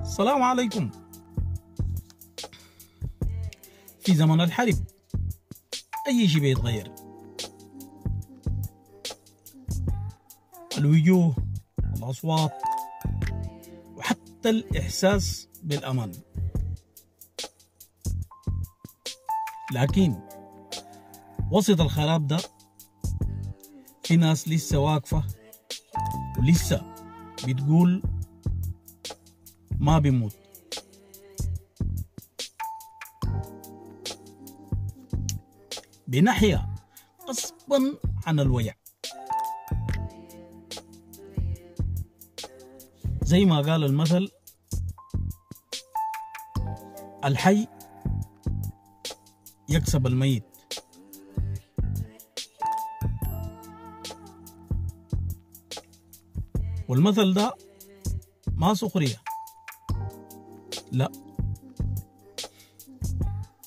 السلام عليكم. في زمن الحرب أي شيء بيتغير، الوجوه، الأصوات، وحتى الإحساس بالأمان. لكن وسط الخراب ده في ناس لسه واقفة ولسه بتقول ما بيموت. بنحيا غصبا عن الوجع، زي ما قال المثل: الحي يكسب الميت. والمثل ده ما سخرية، لا،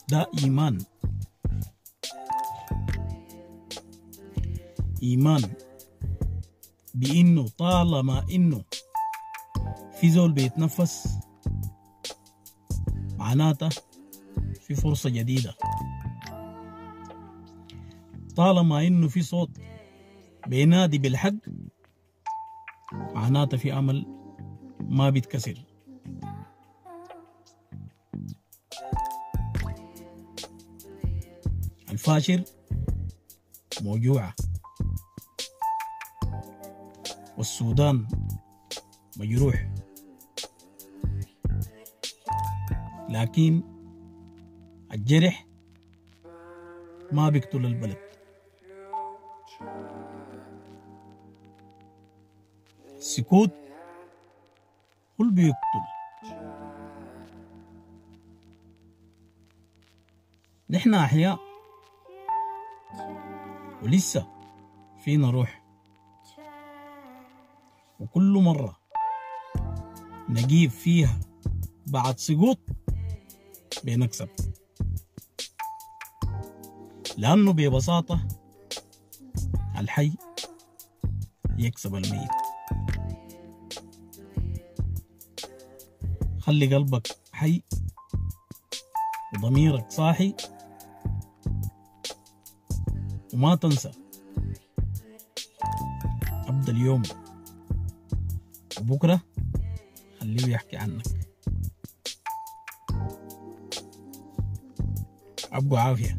ده إيمان. إيمان بإنه طالما إنه في زول بيتنفس معناته في فرصة جديدة، طالما إنه في صوت بينادي بالحق معناته في أمل ما بيتكسر. الفاشر موجوعة، والسودان مجروح، لكن الجرح ما بيقتل البلد. السكوت هو اللي بيقتل. نحن أحياء ولسه فينا روح، وكل مرة نجيب فيها بعد سقوط بنكسب، لأنه ببساطة الحي يكسب الميت. خلي قلبك حي وضميرك صاحي، وما تنسى أبدأ اليوم وبكرة خليه يحكي عنك. أبقوا عافية.